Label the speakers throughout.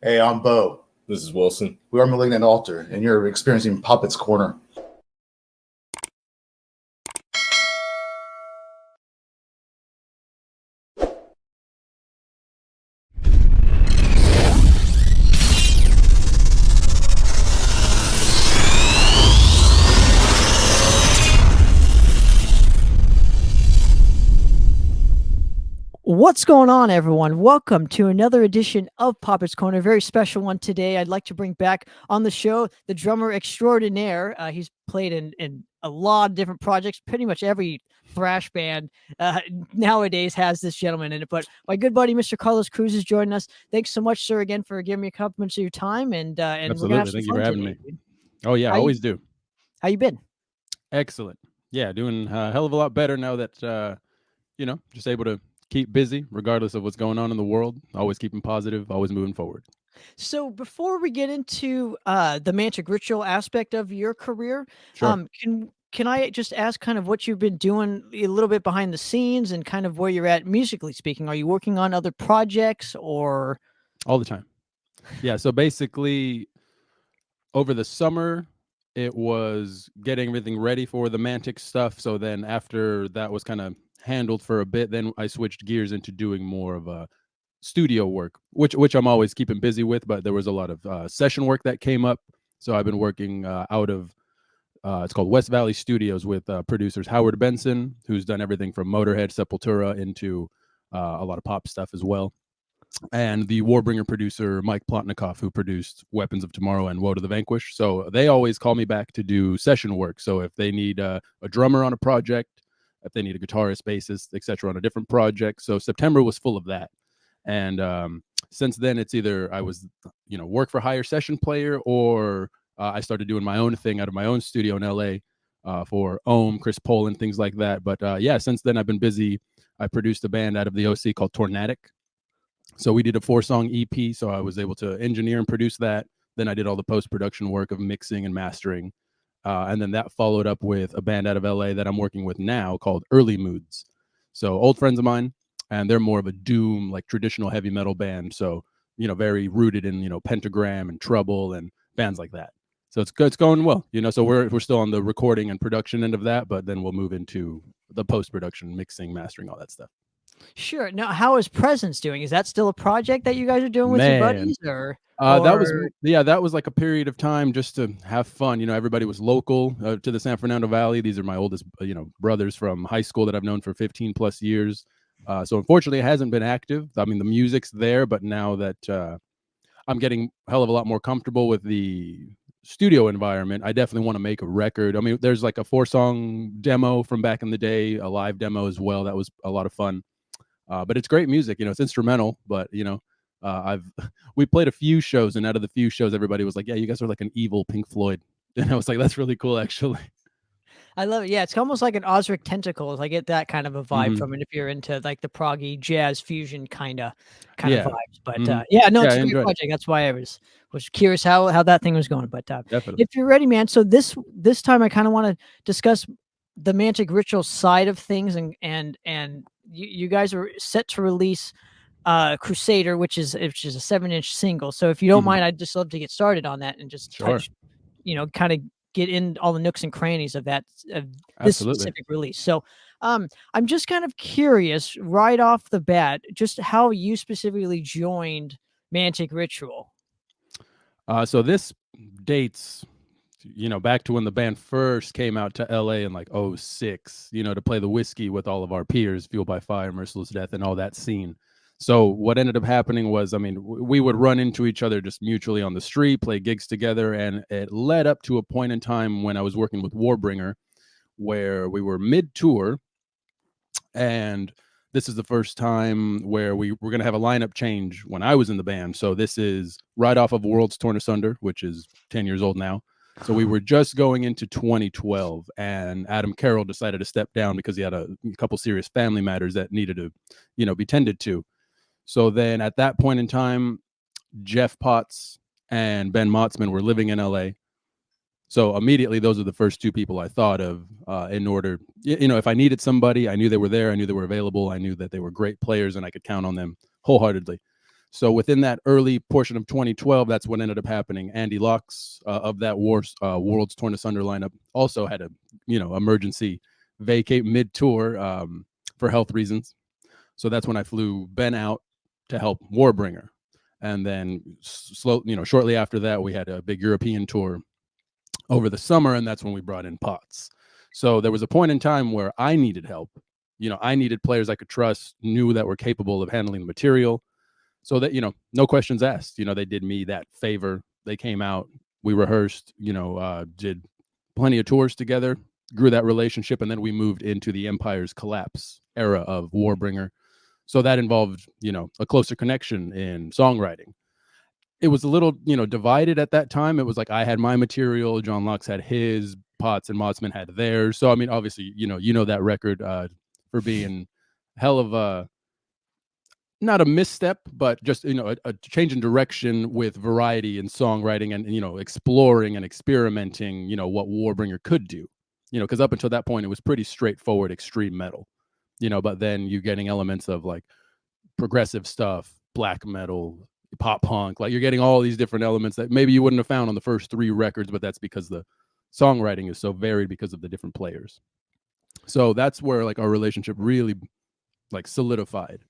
Speaker 1: Hey, I'm Bo.
Speaker 2: This is Wilson.
Speaker 1: We are Malignant Altar, and you're experiencing Poppitt's Corner.
Speaker 3: What's going on, everyone? Welcome to another edition of Poppitt's Corner. A very special one today. I'd like to bring back on the show the drummer extraordinaire. He's played in a lot of different projects. Pretty much every thrash band nowadays has this gentleman in it. But my good buddy, Mr. Carlos Cruz, is joining us. Thanks so much, sir, again for giving me a compliment of your time. And
Speaker 4: Absolutely. Thank you for having me. Oh yeah, always do.
Speaker 3: How you been?
Speaker 4: Excellent. Yeah, doing a hell of a lot better now that just able to keep busy regardless of what's going on in the world. Always keeping positive, always moving forward.
Speaker 3: So before we get into the Mantic Ritual aspect of your career,
Speaker 4: Sure.
Speaker 3: Can I just ask kind of what you've been doing a little bit behind the scenes and kind of where you're at musically speaking? Are you working on other projects or?
Speaker 4: All the time. Yeah, so basically over the summer it was getting everything ready for the Mantic stuff. So then after that was kind of handled for a bit, then I switched gears into doing more of a studio work, which I'm always keeping busy with, but there was a lot of session work that came up. So I've been working out of it's called West Valley Studios with producers Howard Benson, who's done everything from Motorhead, Sepultura into a lot of pop stuff as well, and the Warbringer producer Mike Plotnikoff, who produced Weapons of Tomorrow and Woe to the Vanquish. So they always call me back to do session work. So if they need a drummer on a project, if they need a guitarist, bassist, etc. on a different project. So September was full of that. And since then, it's either I was, work for hire session player, or I started doing my own thing out of my own studio in LA for Ohm, Chris Poland, things like that. But since then, I've been busy. I produced a band out of the OC called Tornadic. So we did a 4-song EP. So I was able to engineer and produce that. Then I did all the post-production work of mixing and mastering. And then that followed up with a band out of LA that I'm working with now called Early Moods. So old friends of mine, and they're more of a doom, like traditional heavy metal band. So, very rooted in, Pentagram and Trouble and bands like that. So it's good. It's going well, so we're still on the recording and production end of that, but then we'll move into the post-production, mixing, mastering, all that stuff.
Speaker 3: Sure. Now, how is Presence doing? Is that still a project that you guys are doing with your buddies, or?
Speaker 4: That was like a period of time just to have fun. Everybody was local to the San Fernando Valley. These are my oldest, brothers from high school that I've known for 15 plus years. So unfortunately, it hasn't been active. I mean, the music's there, but now that I'm getting a hell of a lot more comfortable with the studio environment, I definitely want to make a record. I mean, there's like a 4-song demo from back in the day, a live demo as well. That was a lot of fun. But it's great music. It's instrumental, but we played a few shows, and out of the few shows, everybody was like, yeah, you guys are like an evil Pink Floyd. And I was like, that's really cool, actually.
Speaker 3: I love it. Yeah, it's almost like an Osric Tentacles. I get that kind of a vibe from it if you're into like the proggy jazz fusion kind of vibes. But it's a great project. That's why I was curious how that thing was going. But
Speaker 4: definitely,
Speaker 3: if you're ready, man. So this time I kind of want to discuss the Mantic Ritual side of things, and you guys are set to release Crusader, which is a 7-inch single. So if you don't mind, I'd just love to get started on that and just touch, kind of get in all the nooks and crannies of that this specific release. So I'm just kind of curious right off the bat, just how you specifically joined Mantic Ritual.
Speaker 4: So this dates back to when the band first came out to LA in like 2006, to play the whiskey with all of our peers, Fueled by Fire, Merciless Death, and all that scene. So what ended up happening was, we would run into each other just mutually on the street, play gigs together, and it led up to a point in time when I was working with Warbringer, where we were mid-tour, and this is the first time where we were going to have a lineup change when I was in the band. So this is right off of Worlds Torn Asunder, which is 10 years old now. So we were just going into 2012, and Adam Carroll decided to step down because he had a couple serious family matters that needed to, be tended to. So then at that point in time, Jeff Potts and Ben Motzman were living in LA. So immediately, those are the first two people I thought of in order, if I needed somebody, I knew they were there. I knew they were available. I knew that they were great players and I could count on them wholeheartedly. So within that early portion of 2012, that's what ended up happening. Andy Locks of that World's Torn Asunder lineup also had a emergency vacate mid-tour for health reasons. So that's when I flew Ben out to help Warbringer. And then shortly after that, we had a big European tour over the summer, and that's when we brought in Potts. So there was a point in time where I needed help. I needed players I could trust, knew that were capable of handling the material. So that, no questions asked. They did me that favor. They came out, we rehearsed, did plenty of tours together, grew that relationship, and then we moved into the Empire's collapse era of Warbringer. So that involved, a closer connection in songwriting. It was a little, divided at that time. It was like I had my material, John Locks had his, Potts and Motzman had theirs. So, I mean, obviously, that record for being hell of a, not a misstep, but just, a change in direction with variety in songwriting and, exploring and experimenting, what Warbringer could do, because up until that point, it was pretty straightforward, extreme metal, but then you're getting elements of like progressive stuff, black metal, pop punk, like you're getting all these different elements that maybe you wouldn't have found on the first 3 records, but that's because the songwriting is so varied because of the different players. So that's where like our relationship really like solidified.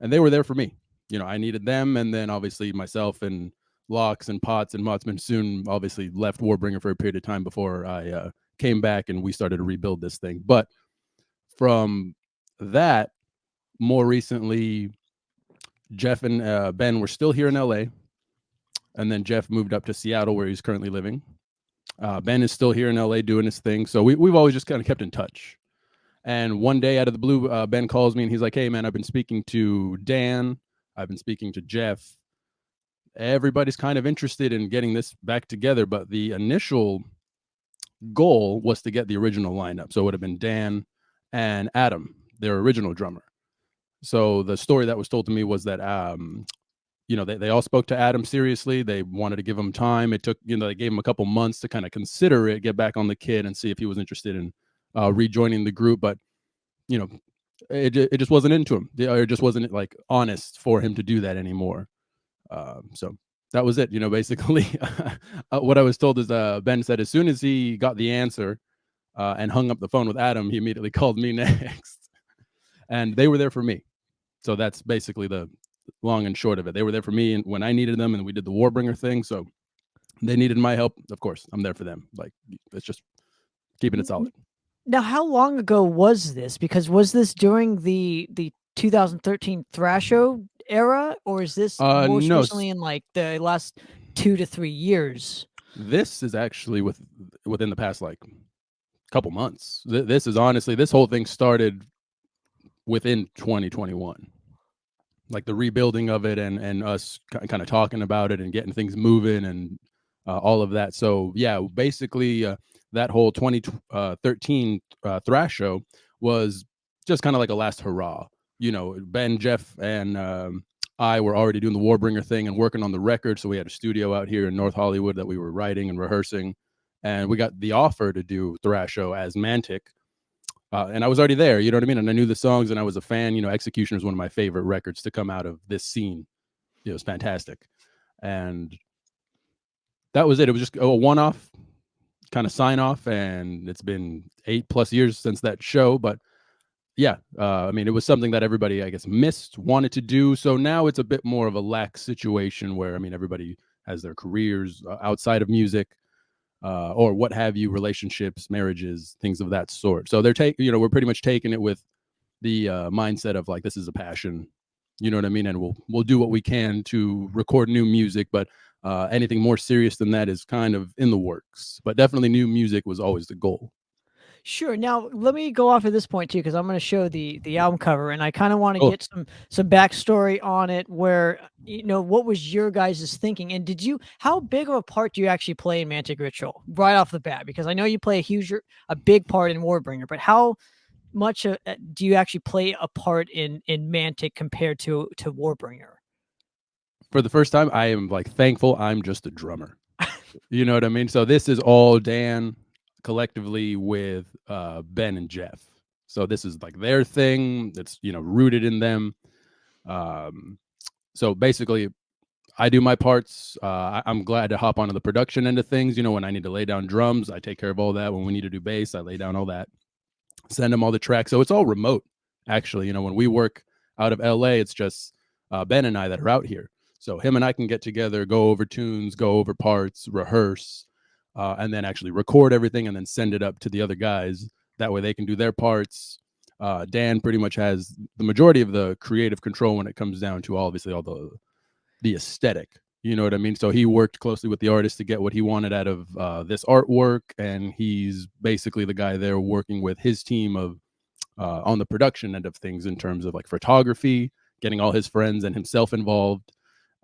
Speaker 4: And they were there for me. I needed them. And then obviously myself and Locks and Potts and Motzman soon obviously left Warbringer for a period of time before I came back and we started to rebuild this thing. But from that, more recently, Jeff and Ben were still here in LA. And then Jeff moved up to Seattle where he's currently living. Ben is still here in LA doing his thing. So we've always just kind of kept in touch. And one day out of the blue, Ben calls me and he's like, hey, man, I've been speaking to Dan. I've been speaking to Jeff. Everybody's kind of interested in getting this back together. But the initial goal was to get the original lineup. So it would have been Dan and Adam, their original drummer. So the story that was told to me was that, they all spoke to Adam seriously. They wanted to give him time. It took, they gave him a couple months to kind of consider it, get back on the kid and see if he was interested in rejoining the group, but it just wasn't into him. It just wasn't like honest for him to do that anymore. So that was it. Basically, what I was told is Ben said as soon as he got the answer and hung up the phone with Adam, he immediately called me next, and they were there for me. So that's basically the long and short of it. They were there for me, and when I needed them, and we did the Warbringer thing. So they needed my help. Of course, I'm there for them. Like it's just keeping it solid.
Speaker 3: Now, how long ago was this? Because was this during the 2013 Thrasho era, or is this most recently in like the last 2 to 3 years?
Speaker 4: This is actually within the past like couple months. This is honestly, this whole thing started within 2021. Like the rebuilding of it and us kind of talking about it and getting things moving and all of that. So yeah, basically that whole 2013 Thrash show was just kind of like a last hurrah. Ben, Jeff, and I were already doing the Warbringer thing and working on the record. So we had a studio out here in North Hollywood that we were writing and rehearsing. And we got the offer to do Thrash show as Mantic. And I was already there, you know what I mean? And I knew the songs and I was a fan. Execution is one of my favorite records to come out of this scene. It was fantastic. And that was it. It was just a one-off kind of sign off, and it's been 8+ years since that show. But yeah, I mean, it was something that everybody, I guess, missed, wanted to do. So now it's a bit more of a lax situation where, I mean, everybody has their careers outside of music, or what have you, relationships, marriages, things of that sort. So they're we're pretty much taking it with the mindset of like, this is a passion, you know what I mean? And we'll do what we can to record new music, but anything more serious than that is kind of in the works. But definitely new music was always the goal.
Speaker 3: Sure. Now let me go off at this point too, because I'm going to show the album cover, and I kind of want to get some backstory on it. Where what was your guys' thinking, and how big of a part do you actually play in Mantic Ritual right off the bat? Because I know you play a big part in Warbringer, but how much do you actually play a part in Mantic compared to Warbringer?
Speaker 4: For the first time, I am like thankful I'm just a drummer. You know what I mean? So this is all Dan collectively with Ben and Jeff. So this is like their thing. It's rooted in them. So basically, I do my parts. I'm glad to hop onto the production end of things. When I need to lay down drums, I take care of all that. When we need to do bass, I lay down all that. Send them all the tracks. So it's all remote, actually. When we work out of LA, it's just Ben and I that are out here. So him and I can get together, go over tunes, go over parts, rehearse, and then actually record everything and then send it up to the other guys. That way they can do their parts. Dan pretty much has the majority of the creative control when it comes down to obviously all the aesthetic. You know what I mean? So he worked closely with the artist to get what he wanted out of this artwork, and he's basically the guy there working with his team of on the production end of things in terms of like photography, getting all his friends and himself involved,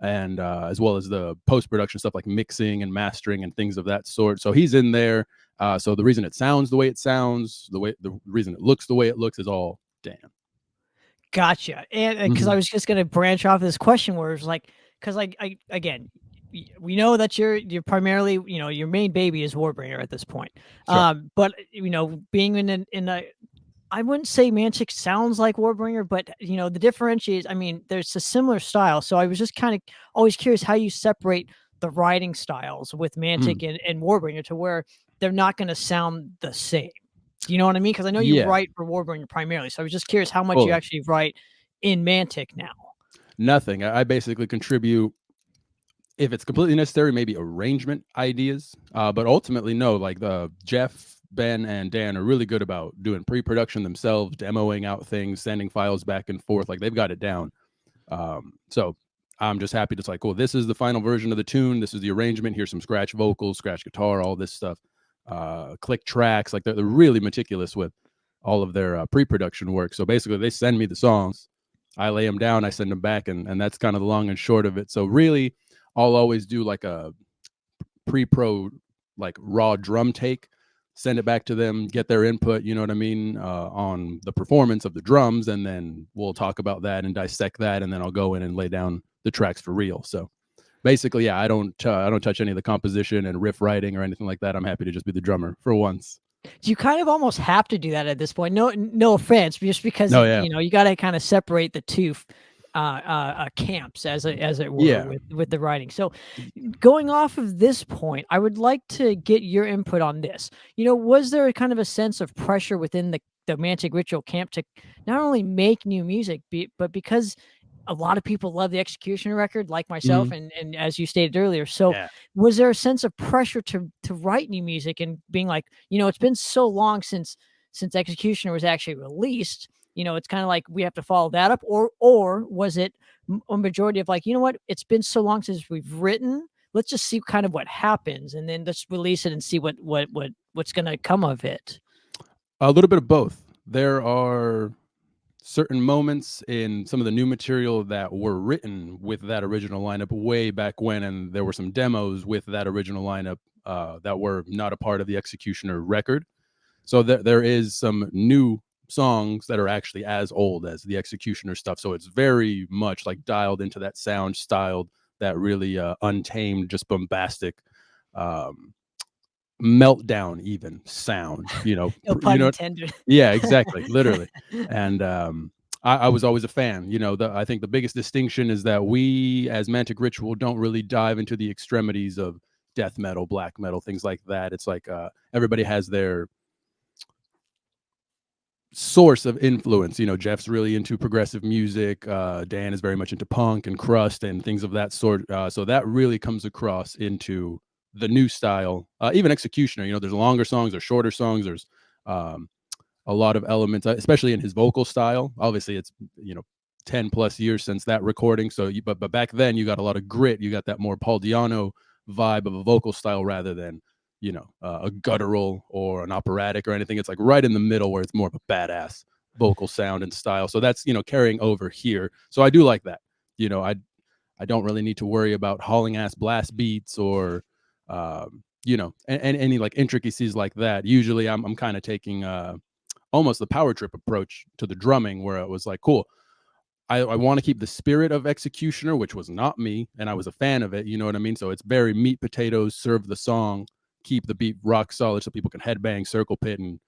Speaker 4: and as well as the post-production stuff like mixing and mastering and things of that sort. So he's in there. So the reason it sounds the way it sounds, the reason it looks the way it looks is all Dan.
Speaker 3: Gotcha. And because I was just going to branch off this question where it's like, because I again, we know that you're primarily, your main baby is Warbringer at this point.
Speaker 4: Sure.
Speaker 3: But being in a I wouldn't say Mantic sounds like Warbringer, but the differentiates. I mean, there's a similar style. So I was just kind of always curious how you separate the writing styles with Mantic and Warbringer to where they're not going to sound the same. Do you know what I mean? Because I know you write for Warbringer primarily. So I was just curious how much you actually write in Mantic now.
Speaker 4: Nothing. I basically contribute, if it's completely necessary, maybe arrangement ideas. But ultimately, no, like Jeff, Ben, and Dan are really good about doing pre-production themselves, demoing out things, sending files back and forth. Like they've got it down. So I'm just happy to like, cool, this is the final version of the tune. This is the arrangement. Here's some scratch vocals, scratch guitar, all this stuff. Click tracks. Like they're really meticulous with all of their pre-production work. So basically they send me the songs, I lay them down, I send them back, and that's kind of the long and short of it. So really I'll always do like a pre-pro, like raw drum take, send it back to them, get their input, you know what I mean, on the performance of the drums, and then we'll talk about that and dissect that, and then I'll go in and lay down the tracks for real. So basically, I don't touch any of the composition and riff writing or anything like that. I'm happy to just be the drummer for once.
Speaker 3: You kind of almost have to do that at this point. No offense, just because you got to kind of separate the two camps, as it were, with the writing. So going off of this point, I would like to get your input on this. Was there a kind of a sense of pressure within the Mantic Ritual camp to not only make new music, but because a lot of people love the Executioner record, like myself, and as you stated earlier. So was there a sense of pressure to write new music and being like, it's been so long since Executioner was actually released, it's kind of like we have to follow that up, or was it a majority of like, it's been so long since we've written, let's just see kind of what happens and then let's release it and see what's going to come of it?
Speaker 4: A little bit of both. There are certain moments in some of the new material that were written with that original lineup way back when, and there were some demos with that original lineup that were not a part of the Executioner record. So there is some new songs that are actually as old as the Executioner stuff. So it's very much like dialed into that sound, styled that really untamed, just bombastic meltdown even sound,
Speaker 3: no pun intended.
Speaker 4: Yeah, exactly, literally. And I was always a fan. I think the biggest distinction is that we as Mantic Ritual don't really dive into the extremities of death metal, black metal, things like that. It's like everybody has their source of influence. Jeff's really into progressive music, Dan is very much into punk and crust and things of that sort, so that really comes across into the new style. Even Executioner, there's longer songs, there's shorter songs, there's a lot of elements, especially in his vocal style. Obviously it's 10 plus years since that recording, so but back then you got a lot of grit, you got that more Paul Di'Anno vibe of a vocal style rather than a guttural or an operatic or anything. It's like right in the middle where it's more of a badass vocal sound and style. So that's carrying over here. So I do like that. I don't really need to worry about hauling ass blast beats or and any like intricacies like that. Usually I'm kind of taking almost the power trip approach to the drumming, where it was like, cool, I want to keep the spirit of Executioner, which was not me, and I was a fan of it, you know what I mean? So it's very meat potatoes, serve the song, keep the beat rock solid so people can headbang, circle pit, and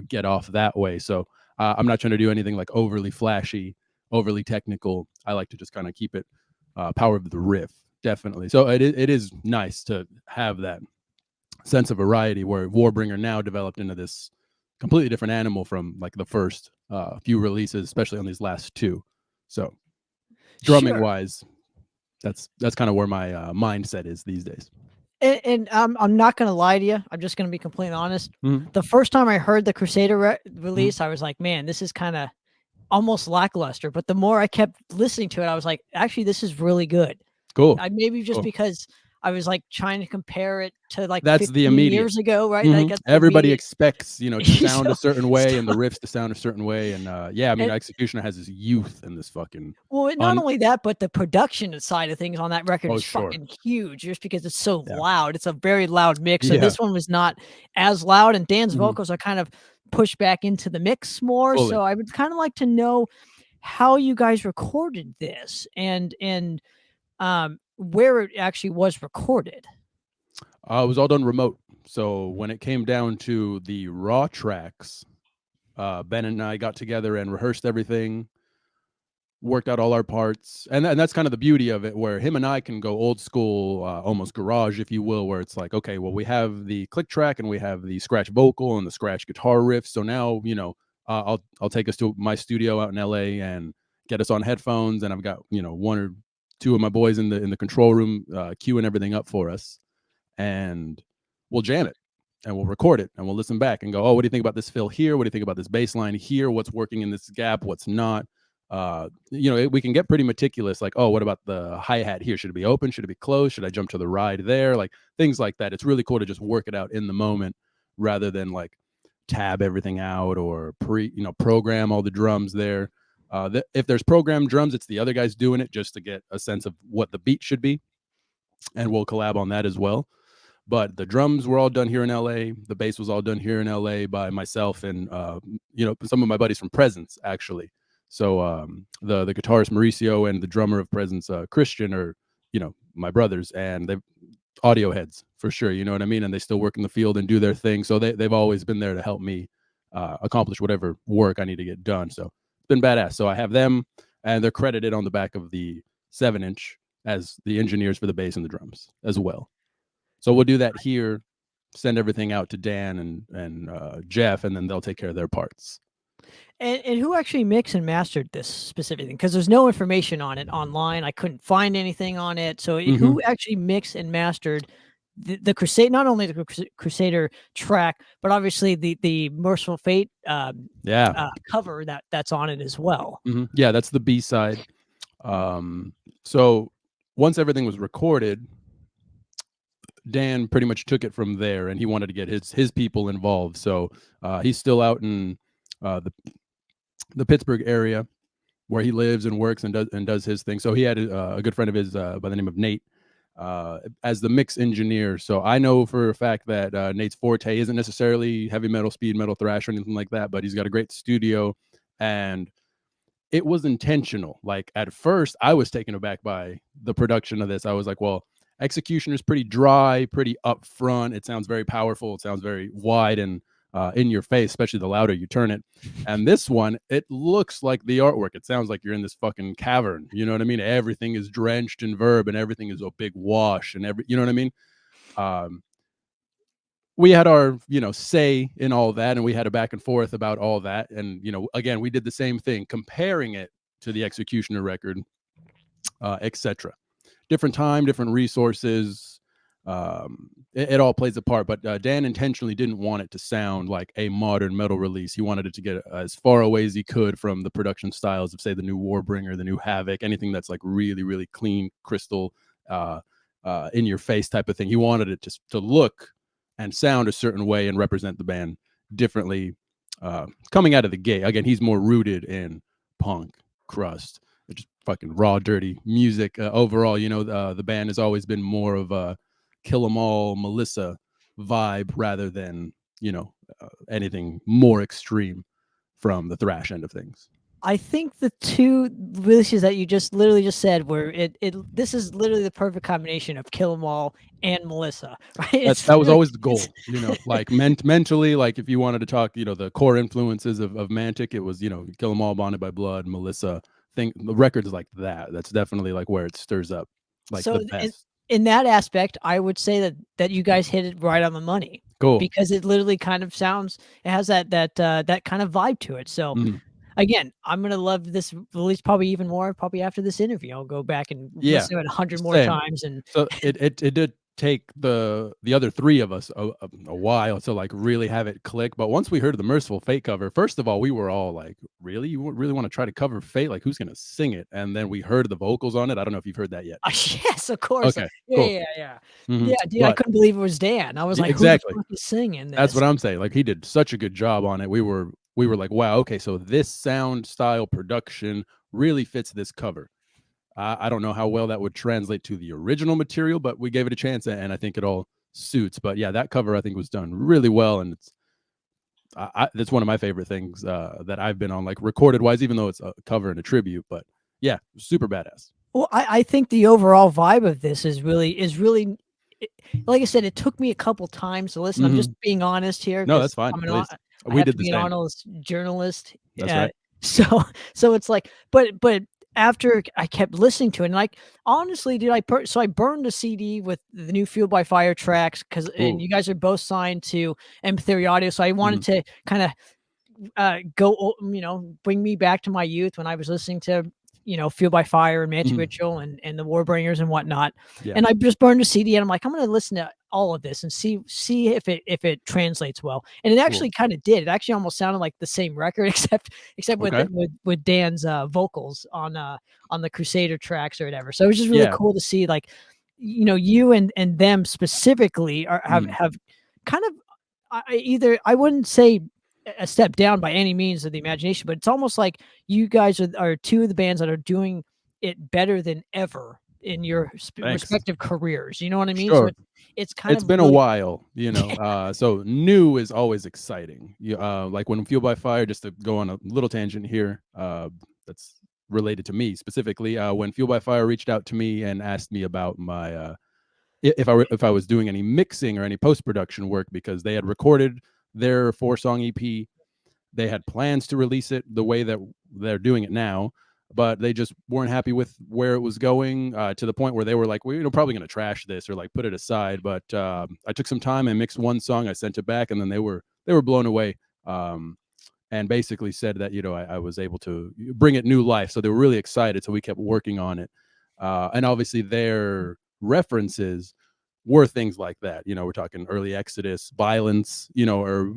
Speaker 4: get off that way. So I'm not trying to do anything like overly flashy, overly technical. I like to just kind of keep it power of the riff, definitely. So it is nice to have that sense of variety where Warbringer now developed into this completely different animal from like the first few releases, especially on these last two. So drumming wise, that's kind of where my mindset is these days.
Speaker 3: And I'm not going to lie to you. I'm just going to be completely honest.
Speaker 4: Mhm.
Speaker 3: The first time I heard the Crusader release, I was like, man, this is kind of almost lackluster. But the more I kept listening to it, I was like, actually, this is really good.
Speaker 4: Cool.
Speaker 3: Maybe just
Speaker 4: Cool.
Speaker 3: because I was like trying to compare it to like
Speaker 4: That's the
Speaker 3: 15
Speaker 4: immediate
Speaker 3: years ago, right?
Speaker 4: Mhm.
Speaker 3: Like
Speaker 4: Everybody expects, to sound
Speaker 3: So-
Speaker 4: a certain way and the
Speaker 3: so-
Speaker 4: riffs to sound a certain way. And yeah, I mean, Executioner has this youth and this fucking.
Speaker 3: Well, not only that, but the production side of things on that record is
Speaker 4: sure.
Speaker 3: fucking huge just because it's so
Speaker 4: Yeah.
Speaker 3: loud. It's a very loud mix. So
Speaker 4: Yeah.
Speaker 3: this one was not as loud, and Dan's
Speaker 4: Mhm.
Speaker 3: vocals are kind of pushed back into the mix more.
Speaker 4: Fully.
Speaker 3: So I would kind of like to know how you guys recorded this and where it actually was recorded.
Speaker 4: It was all done remote. So when it came down to the raw tracks, Ben and I got together and rehearsed everything, worked out all our parts, and that's kind of the beauty of it, where him and I can go old school, almost garage, if you will, where it's like, okay, well, we have the click track and we have the scratch vocal and the scratch guitar riff. So now, I'll take us to my studio out in LA and get us on headphones, and I've got one or two of my boys in the control room queuing everything up for us, and we'll jam it. And we'll record it and we'll listen back and go, oh, what do you think about this fill here? What do you think about this bass line here? What's working in this gap? What's not? We can get pretty meticulous, like, oh, what about the hi-hat here? Should it be open? Should it be closed? Should I jump to the ride there? Like things like that. It's really cool to just work it out in the moment rather than like tab everything out or program all the drums there. If there's programmed drums, it's the other guys doing it just to get a sense of what the beat should be. And we'll collab on that as well. But the drums were all done here in LA. The bass was all done here in LA by myself and some of my buddies from Presence, actually. So the guitarist Mauricio and the drummer of Presence, Christian, are my brothers, and they've audio heads for sure. You know what I mean? And they still work in the field and do their thing. So they've always been there to help me accomplish whatever work I need to get done. So it's been badass. So I have them, and they're credited on the back of the 7-inch as the engineers for the bass and the drums as well. So we'll do that here, send everything out to Dan and Jeff, and then they'll take care of their parts.
Speaker 3: And who actually mixed and mastered this specific thing? Because there's no information on it online. I couldn't find anything on it. So who actually mixed and mastered the Crusader? Not only the Crusader track, but obviously the Merciful Fate cover that's on it as well.
Speaker 4: Yeah, that's the B-side. So once everything was recorded, Dan pretty much took it from there, and he wanted to get his people involved. So he's still out in the Pittsburgh area where he lives and works and does his thing. So he had a good friend of his by the name of Nate as the mix engineer. So I know for a fact that Nate's forte isn't necessarily heavy metal, speed metal, thrash, or anything like that, but he's got a great studio, and it was intentional. Like at first, I was taken aback by the production of this. I was like, well, Executioner is pretty dry, pretty upfront. It sounds very powerful. It sounds very wide and in your face, especially the louder you turn it. And this one, it looks like the artwork. It sounds like you're in this fucking cavern. You know what I mean? Everything is drenched in verb and everything is a big wash and you know what I mean? We had our, say in all that, and we had a back and forth about all that. And, again, we did the same thing, comparing it to the Executioner record, etc. Different time, different resources. It all plays a part, but Dan intentionally didn't want it to sound like a modern metal release. He wanted it to get as far away as he could from the production styles of, say, the new Warbringer, the new Havoc, anything that's like really, really clean, crystal, in your face type of thing. He wanted it to look and sound a certain way and represent the band differently coming out of the gate. Again, he's more rooted in punk, crust, just fucking raw, dirty music. Overall, the band has always been more of a Kill 'Em All, Melissa vibe rather than, anything more extreme from the thrash end of things.
Speaker 3: I think the two releases that you just literally just said were this is literally the perfect combination of Kill 'Em All and Melissa, right?
Speaker 4: That was always the goal, like mentally, like if you wanted to talk, the core influences of Mantic, it was, Kill 'Em All, Bonded by Blood, Melissa, the records like that's definitely like where it stirs up like
Speaker 3: So
Speaker 4: the best.
Speaker 3: in that aspect, I would say that you guys hit it right on the money.
Speaker 4: Cool.
Speaker 3: Because it literally kind of sounds, it has that kind of vibe to it. So
Speaker 4: Mhm.
Speaker 3: again, I'm gonna love this release probably even more. Probably after this interview, I'll go back and
Speaker 4: Yeah,
Speaker 3: listen to it 100 more
Speaker 4: same.
Speaker 3: times. And
Speaker 4: So it did take the other three of us a while to like really have it click. But once we heard the Merciful Fate cover, first of all, we were all like, "Really? You really want to try to cover Fate? Like, who's gonna sing it?" And then we heard the vocals on it. I don't know if you've heard that yet.
Speaker 3: yes, of course.
Speaker 4: Okay,
Speaker 3: Yeah,
Speaker 4: cool.
Speaker 3: yeah, yeah.
Speaker 4: Mhm.
Speaker 3: Yeah, dude, I
Speaker 4: But
Speaker 3: couldn't believe it was Dan. I was like, who the
Speaker 4: exactly.
Speaker 3: fuck is singing
Speaker 4: That's
Speaker 3: this?
Speaker 4: what I'm saying. Like he did such a good job on it. We were like, wow, okay, so this sound style production really fits this cover. I don't know how well that would translate to the original material, but we gave it a chance, and I think it all suits. But yeah, that cover I think was done really well, and that's one of my favorite things that I've been on, like recorded wise, even though it's a cover and a tribute. But yeah, super badass.
Speaker 3: Well, I think the overall vibe of this is really like I said, it took me a couple times to listen. I'm just being honest here
Speaker 4: No, that's
Speaker 3: because
Speaker 4: fine. Please.
Speaker 3: I
Speaker 4: We
Speaker 3: have
Speaker 4: did
Speaker 3: to
Speaker 4: the
Speaker 3: be an
Speaker 4: same.
Speaker 3: honest journalist.
Speaker 4: That's right.
Speaker 3: So it's like, but after I kept listening to it, and like honestly, dude, I burned the CD with the new Fueled by Fire tracks and
Speaker 4: Ooh.
Speaker 3: you guys are both signed to M3 Audio, so I wanted
Speaker 4: Mhm.
Speaker 3: to kind of bring me back to my youth when I was listening to, Fueled by Fire and Mantic
Speaker 4: Mhm.
Speaker 3: Ritual and the Warbringers and whatnot.
Speaker 4: Yeah.
Speaker 3: And I just burned a CD and I'm like, I'm going to listen to all of this and see if it translates well. And it actually kind of did. It actually almost sounded like the same record, except
Speaker 4: Okay.
Speaker 3: with Dan's vocals on the Crusader tracks or whatever. So it was just really
Speaker 4: Yeah.
Speaker 3: cool to see, like, you and them specifically have kind of, I wouldn't say a step down by any means of the imagination, but it's almost like you guys are two of the bands that are doing it better than ever in your
Speaker 4: Thanks.
Speaker 3: respective careers. You know what I mean?
Speaker 4: Sure.
Speaker 3: So it's kind
Speaker 4: It's
Speaker 3: of
Speaker 4: been a
Speaker 3: really,
Speaker 4: while, so new is always exciting. Like when Fueled by Fire, just to go on a little tangent here, that's related to me specifically. When Fueled by Fire reached out to me and asked me about my if I was doing any mixing or any post production work, because they had recorded their 4-song EP. They had plans to release it the way that they're doing it now, but they just weren't happy with where it was going, to the point where they were like, we're probably going to trash this or like put it aside. But I took some time and mixed one song. I sent it back, and then they were blown away, and basically said that I was able to bring it new life. So they were really excited. So we kept working on it, and obviously their references were things like that. We're talking early Exodus, Violence, or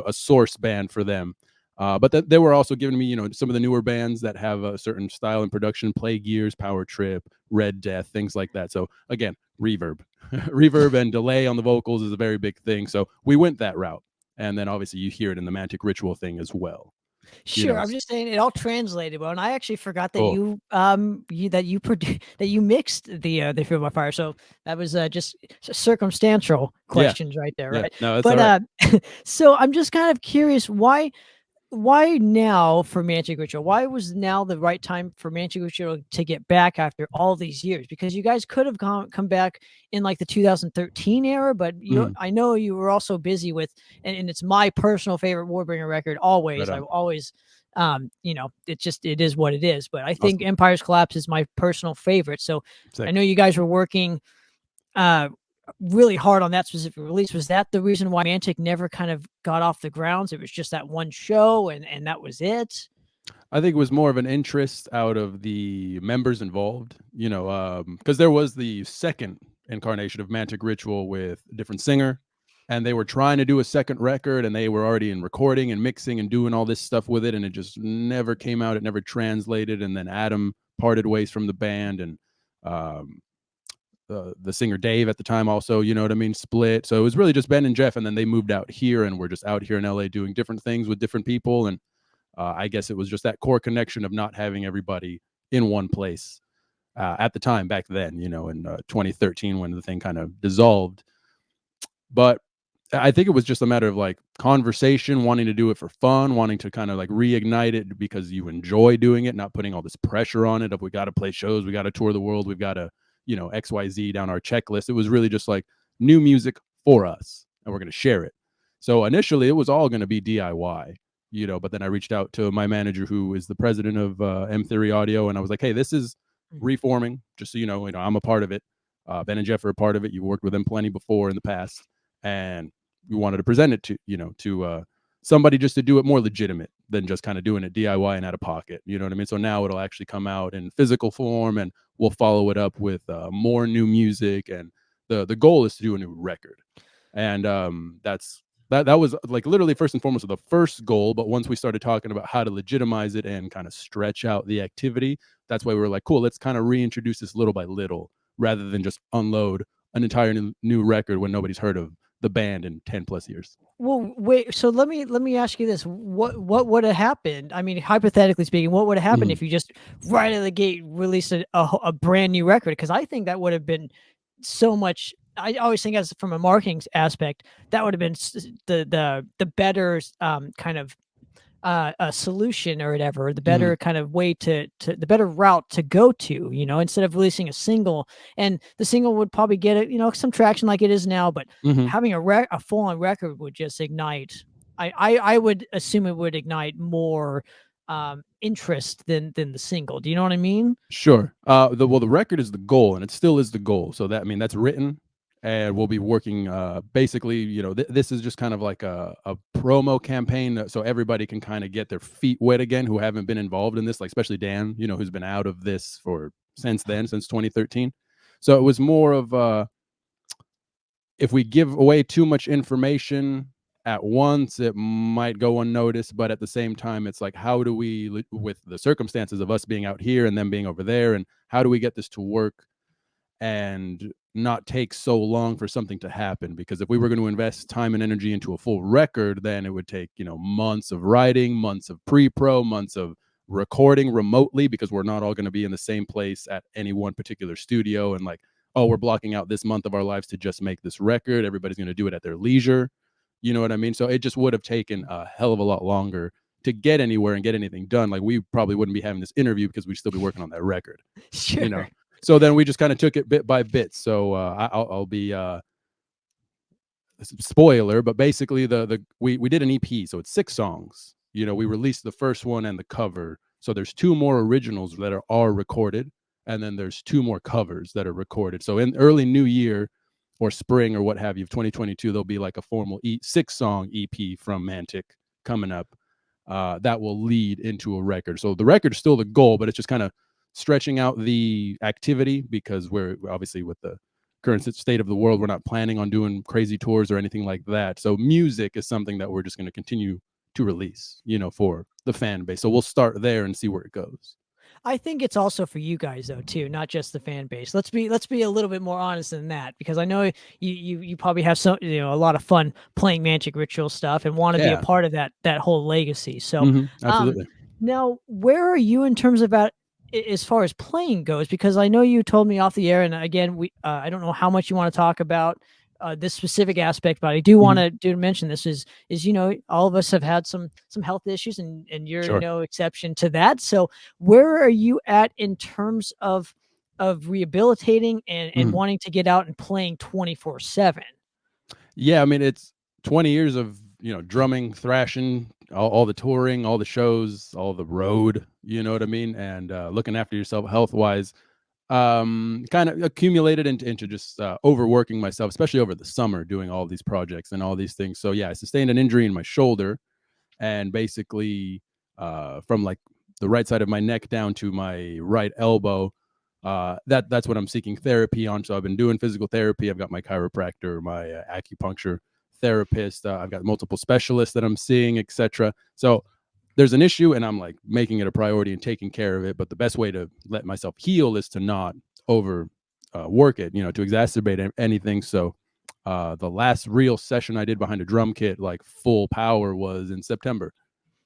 Speaker 4: a source band for them. But they were also giving me, some of the newer bands that have a certain style and production: Plague Years, Power Trip, Red Death, things like that. So again, reverb, reverb and delay on the vocals is a very big thing. So we went that route, and then obviously you hear it in the Mantic Ritual thing as well.
Speaker 3: sure. I'm just saying it all translated well, and I actually forgot that
Speaker 4: Cool.
Speaker 3: that you mixed the Fueled by Fire. So that was just circumstantial questions right there,
Speaker 4: Yeah.
Speaker 3: right?
Speaker 4: No, it's
Speaker 3: But
Speaker 4: all right.
Speaker 3: so I'm just kind of curious, why now for Mantic Ritual? Why was now the right time for Mantic Ritual to get back after all these years? Because you guys could have come back in like the 2013 era, but I know you were also busy with, and it's my personal favorite Warbringer record always.
Speaker 4: Right
Speaker 3: I
Speaker 4: on.
Speaker 3: always, it is what it is. But I think
Speaker 4: Awesome.
Speaker 3: Empire's Collapse is my personal favorite. So
Speaker 4: Sick.
Speaker 3: I know you guys were working really hard on that specific release. Was that the reason why Mantic never kind of got off the grounds? It was just that one show and that was it?
Speaker 4: I think it was more of an interest out of the members involved, because there was the second incarnation of Mantic Ritual with a different singer, and they were trying to do a second record, and they were already in recording and mixing and doing all this stuff with it, and it just never came out. It never translated, and then Adam parted ways from the band, and the singer Dave at the time also, split. So it was really just Ben and Jeff, and then they moved out here, and we're just out here in LA doing different things with different people. And I guess it was just that core connection of not having everybody in one place at the time back then, in 2013 when the thing kind of dissolved. But I think it was just a matter of like conversation, wanting to do it for fun, wanting to kind of like reignite it because you enjoy doing it, not putting all this pressure on it of we got to play shows, we got to tour the world, we've got to, XYZ down our checklist. It was really just like new music for us, and we're going to share it. So initially it was all going to be DIY. but then I reached out to my manager, who is the president of M Theory Audio, and I was like, hey, this is reforming, just so you know, I'm a part of it. Ben and Jeff are a part of it. You worked with them plenty before in the past, and we wanted to present it to to somebody, just to do it more legitimate than just kind of doing it DIY and out of pocket. You know what I mean? So now it'll actually come out in physical form, and we'll follow it up with more new music. And the goal is to do a new record, and that was like literally first and foremost the first goal. But once we started talking about how to legitimize it and kind of stretch out the activity, that's why we were like, cool, let's kind of reintroduce this little by little, rather than just unload an entire new record when nobody's heard of the band in 10 plus years.
Speaker 3: Well, wait. So let me ask you this: what would have happened? I mean, hypothetically speaking, what would have happened if you just right out of the gate released a brand new record? Because I think that would have been so much. I always think, as from a marketing aspect, that would have been the better kind of a solution or whatever, the better kind of way to the better route to go to, instead of releasing a single. And the single would probably get it, some traction like it is now, but having a full-on record would just ignite. I would assume it would ignite more interest than the single. Do you know what I mean?
Speaker 4: Sure. The record is the goal, and it still is the goal. So that's written, and we'll be working basically, this is just kind of like a promo campaign, so everybody can kind of get their feet wet again, who haven't been involved in this, like especially Dan, who's been out of this since 2013. So it was more of if we give away too much information at once, it might go unnoticed. But at the same time, it's like, how do we, with the circumstances of us being out here and them being over there, and how do we get this to work and not take so long for something to happen? Because if we were going to invest time and energy into a full record, then it would take, months of writing, months of pre-pro, months of recording remotely, because we're not all going to be in the same place at any one particular studio. And like, oh, we're blocking out this month of our lives to just make this record. Everybody's going to do it at their leisure. You know what I mean? So it just would have taken a hell of a lot longer to get anywhere and get anything done. Like, we probably wouldn't be having this interview because we'd still be working on that record.
Speaker 3: Sure.
Speaker 4: So then we just kind of took it bit by bit. So I'll be spoiler, but basically we did an EP, so it's 6 songs. We released the first one and the cover. So there's 2 more originals that are recorded, and then there's 2 more covers that are recorded. So in early new year or spring or what have you of 2022, there'll be like a formal 6-song EP from Mantic coming up that will lead into a record. So the record is still the goal, but it's just kind of stretching out the activity, because we're obviously, with the current state of the world, we're not planning on doing crazy tours or anything like that. So music is something that we're just going to continue to release, for the fan base. So we'll start there and see where it goes.
Speaker 3: I think it's also for you guys though too, not just the fan base. Let's be a little bit more honest than that, because I know you probably have a lot of fun playing Mantic Ritual stuff and want to be a part of that whole legacy. So
Speaker 4: absolutely.
Speaker 3: Now, where are you in terms of as far as playing goes? Because I know you told me off the air, and again, I don't know how much you want to talk about this specific aspect, but I do want to mention this is all of us have had some health issues, and you're no exception to that. So where are you at in terms of rehabilitating and wanting to get out and playing 24/7?
Speaker 4: Yeah, I mean, it's 20 years of drumming, thrashing, all the touring, all the shows, all the road, you know what I mean, and looking after yourself health wise. Kind of accumulated into just overworking myself, especially over the summer, doing all these projects and all these things. So yeah, I sustained an injury in my shoulder, and basically from like the right side of my neck down to my right elbow, that's what I'm seeking therapy on. So I've been doing physical therapy. I've got my chiropractor, my acupuncture therapist. I've got multiple specialists that I'm seeing, etc. So there's an issue, and I'm like making it a priority and taking care of it. But the best way to let myself heal is to not work it, to exacerbate anything. So the last real session I did behind a drum kit, like full power, was in September.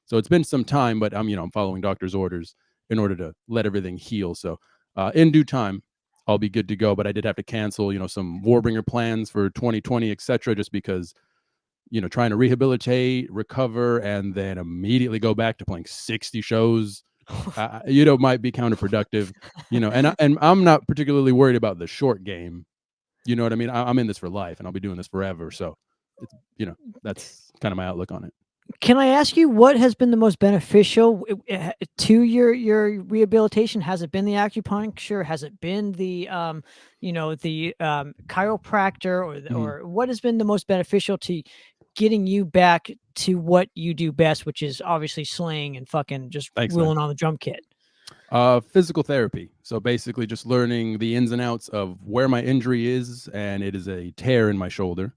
Speaker 4: So it's been some time, but I'm following doctor's orders in order to let everything heal. So in due time, I'll be good to go. But I did have to cancel, some Warbringer plans for 2020, etc., just because trying to rehabilitate, recover, and then immediately go back to playing 60 shows, might be counterproductive, and I'm not particularly worried about the short game. You know what I mean? I'm in this for life, and I'll be doing this forever. So it's, that's kind of my outlook on it.
Speaker 3: Can I ask you what has been the most beneficial to your rehabilitation? Has it been the acupuncture? Has it been the the chiropractor,
Speaker 4: Mhm.
Speaker 3: or what has been the most beneficial to getting you back to what you do best, which is obviously slaying and fucking just
Speaker 4: Thanks, man.
Speaker 3: wheeling on the drum kit?
Speaker 4: Physical therapy. So basically, just learning the ins and outs of where my injury is, and it is a tear in my shoulder.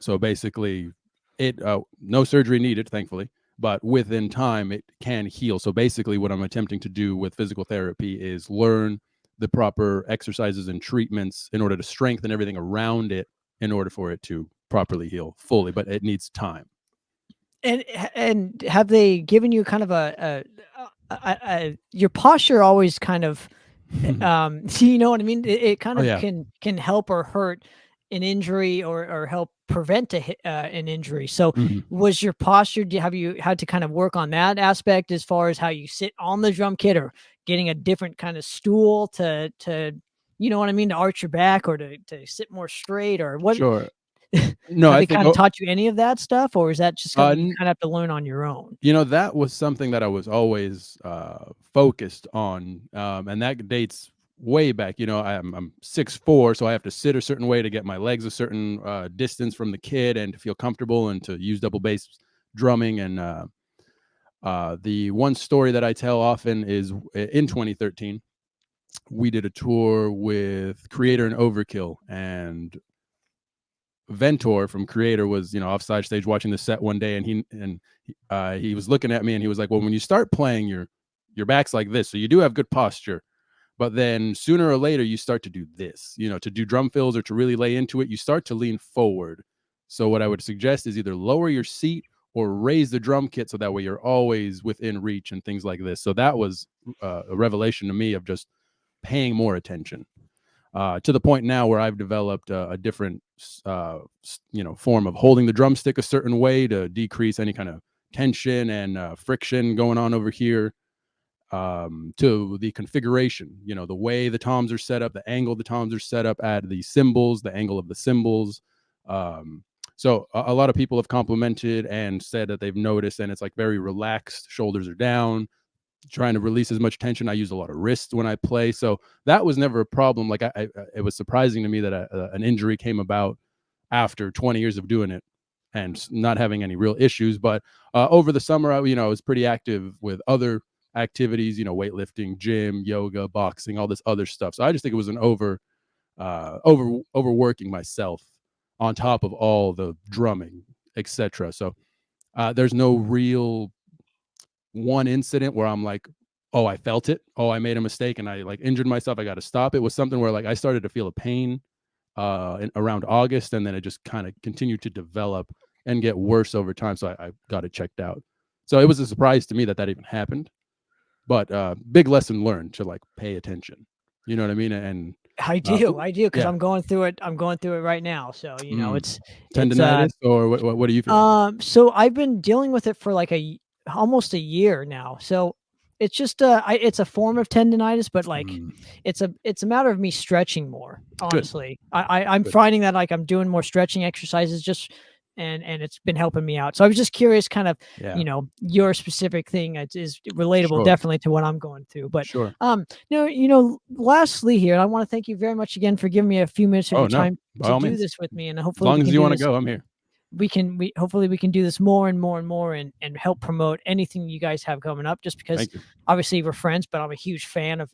Speaker 4: So basically, it no surgery needed, thankfully, but within time it can heal. So basically, what I'm attempting to do with physical therapy is learn the proper exercises and treatments in order to strengthen everything around it in order for it to properly heal fully. But it needs time.
Speaker 3: And have they given you kind of your posture always kind of you know what I mean? It kind
Speaker 4: Oh
Speaker 3: of
Speaker 4: yeah.
Speaker 3: can help or hurt an injury, or help prevent an injury. So
Speaker 4: Mhm.
Speaker 3: was your posture, have you had to kind of work on that aspect as far as how you sit on the drum kit, or getting a different kind of stool to you know what I mean, to arch your back, or to sit more straight, or what?
Speaker 4: Sure. No,
Speaker 3: Have
Speaker 4: I
Speaker 3: they
Speaker 4: think.
Speaker 3: kind of taught you any of that stuff, or is that just something you
Speaker 4: N
Speaker 3: kind of have to learn on your own?
Speaker 4: You know, that was something that I was always focused on, and that dates way back. You know, I'm 6'4", so I have to sit a certain way to get my legs a certain distance from the kid and to feel comfortable and to use double bass drumming. And the one story that I tell often is in 2013, we did a tour with Creator and Overkill, and Ventor from Creator was, offside stage watching the set one day, and he was looking at me and he was like, "Well, when you start playing, your back's like this, so you do have good posture, but then sooner or later you start to do this, to do drum fills or to really lay into it, you start to lean forward. So what I would suggest is either lower your seat or raise the drum kit so that way you're always within reach and things like this." So that was a revelation to me of just paying more attention. To the point now where I've developed a different, form of holding the drumstick a certain way to decrease any kind of tension and friction going on over here. To the configuration, the way the toms are set up, the angle the toms are set up at, the cymbals, the angle of the cymbals. So a lot of people have complimented and said that they've noticed, and it's like very relaxed. Shoulders are down, trying to release as much tension. I use a lot of wrist when I play, so that was never a problem. Like it was surprising to me that an injury came about after 20 years of doing it and not having any real issues. But over the summer, I was pretty active with other activities, weightlifting, gym, yoga, boxing, all this other stuff. So I just think it was an overworking myself on top of all the drumming, etc. So there's no real one incident where I'm like, oh, I felt it. Oh, I made a mistake and I like injured myself. I got to stop. It was something where like I started to feel a pain around August, and then it just kind of continued to develop and get worse over time. So I got it checked out. So it was a surprise to me that even happened, but big lesson learned to like pay attention. You know what I mean? And
Speaker 3: I do, because
Speaker 4: yeah,
Speaker 3: I'm going through it. I'm going through it right now. So it's
Speaker 4: tendonitis, or what do you feel?
Speaker 3: so I've been dealing with it for like almost a year now. So it's just it's a form of tendonitis, but like
Speaker 4: Mm,
Speaker 3: it's a matter of me stretching more.
Speaker 4: good,
Speaker 3: Honestly, I'm
Speaker 4: good.
Speaker 3: finding that like I'm doing more stretching exercises, just and it's been helping me out. So I was just curious, kind of,
Speaker 4: Yeah,
Speaker 3: your specific thing is relatable
Speaker 4: sure,
Speaker 3: definitely to what I'm going through. But
Speaker 4: sure.
Speaker 3: lastly here, I want to thank you very much again for giving me a few minutes of
Speaker 4: Oh
Speaker 3: your
Speaker 4: no,
Speaker 3: time
Speaker 4: by
Speaker 3: to
Speaker 4: all
Speaker 3: do
Speaker 4: means,
Speaker 3: this with me, and
Speaker 4: as
Speaker 3: hopefully we
Speaker 4: long
Speaker 3: can
Speaker 4: as you
Speaker 3: do
Speaker 4: want to
Speaker 3: this.
Speaker 4: go, I'm here.
Speaker 3: We hopefully we can do this more and more and more, and help promote anything you guys have coming up, just because
Speaker 4: Thank you.
Speaker 3: obviously we're friends, but I'm a huge fan of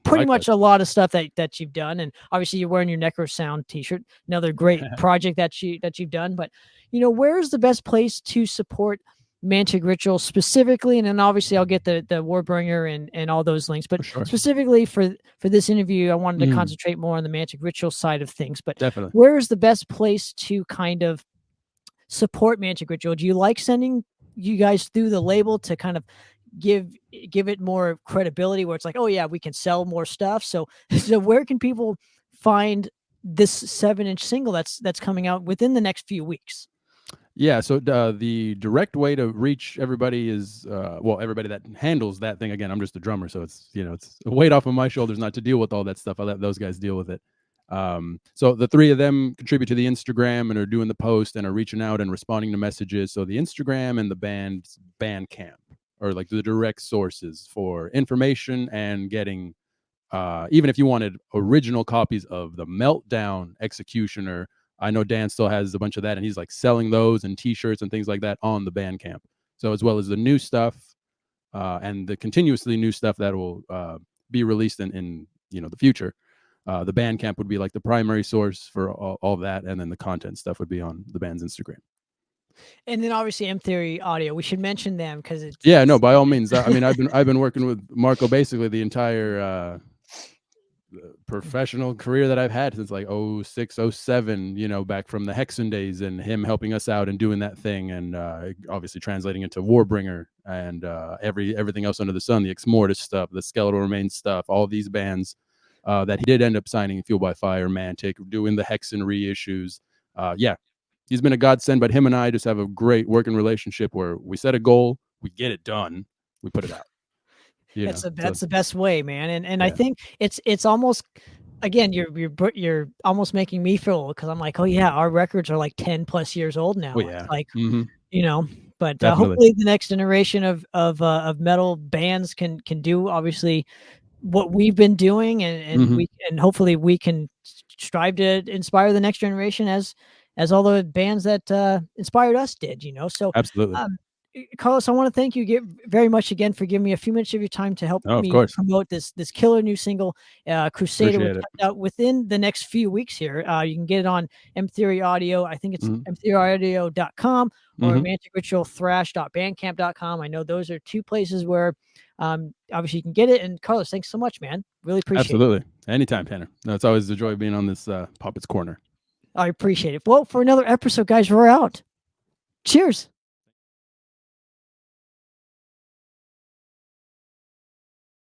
Speaker 3: pretty
Speaker 4: Likewise.
Speaker 3: much a lot of stuff that you've done. And obviously you're wearing your Necro Sound t-shirt, another great project that you've done. But where's the best place to support Mantic Ritual specifically? And then obviously I'll get the Warbringer and all those links, but
Speaker 4: For sure.
Speaker 3: specifically for this interview, I wanted to
Speaker 4: Mm,
Speaker 3: concentrate more on the Mantic Ritual side of things. But
Speaker 4: definitely.
Speaker 3: where's the best place to kind of support Mantic Ritual? Do you like sending you guys through the label to kind of give it more credibility, where it's like, oh yeah, we can sell more stuff? So so where can people find this 7-inch single that's coming out within the next few weeks?
Speaker 4: Yeah, so the direct way to reach everybody is everybody that handles that thing. Again, I'm just a drummer, so it's it's a weight off of my shoulders not to deal with all that stuff. I let those guys deal with it. So the three of them contribute to the Instagram and are doing the post and are reaching out and responding to messages. So the Instagram and the band's Bandcamp are like the direct sources for information and getting, even if you wanted original copies of the Meltdown Executioner, I know Dan still has a bunch of that, and he's like selling those and T-shirts and things like that on the Bandcamp. So as well as the new stuff and the continuously new stuff that will be released in the future. The Bandcamp would be like the primary source for all of that, and then the content stuff would be on the band's Instagram.
Speaker 3: And then obviously M Theory Audio. We should mention them because it's
Speaker 4: no, by all means. I mean, I've been working with Marco basically the entire professional career that I've had since like 06, 07, back from the Hexen days, and him helping us out and doing that thing, and obviously translating into Warbringer and everything else under the sun, the Ex Mortis stuff, the Skeletal Remains stuff, all these bands that he did end up signing, Fuel by Fire, Mantic, doing the Hexen reissues. He's been a godsend, but him and I just have a great working relationship where we set a goal, we get it done, we put it out.
Speaker 3: That's the best way, man. And I think it's almost, again, you're almost making me feel old, because I'm like, oh yeah, our records are like 10 plus years old now.
Speaker 4: Oh, yeah.
Speaker 3: It's like,
Speaker 4: mm-hmm.
Speaker 3: But hopefully the next generation of metal bands can do obviously what we've been doing, and
Speaker 4: mm-hmm.
Speaker 3: hopefully we can strive to inspire the next generation as all the bands that inspired us did. So
Speaker 4: absolutely.
Speaker 3: Carlos, I want to thank you very much again for giving me a few minutes of your time to help me promote this killer new single, Crusader, which comes out within the next few weeks here. You can get it on M Theory Audio. I think it's mtheoryaudio.com or manticritualthrash.bandcamp.com. I know those are two places where obviously you can get it. And Carlos, thanks so much, man. Really appreciate it.
Speaker 4: Absolutely. Anytime, Tanner. No, it's always a joy being on this Poppitt's Corner.
Speaker 3: I appreciate it. Well, for another episode, guys, we're out. Cheers.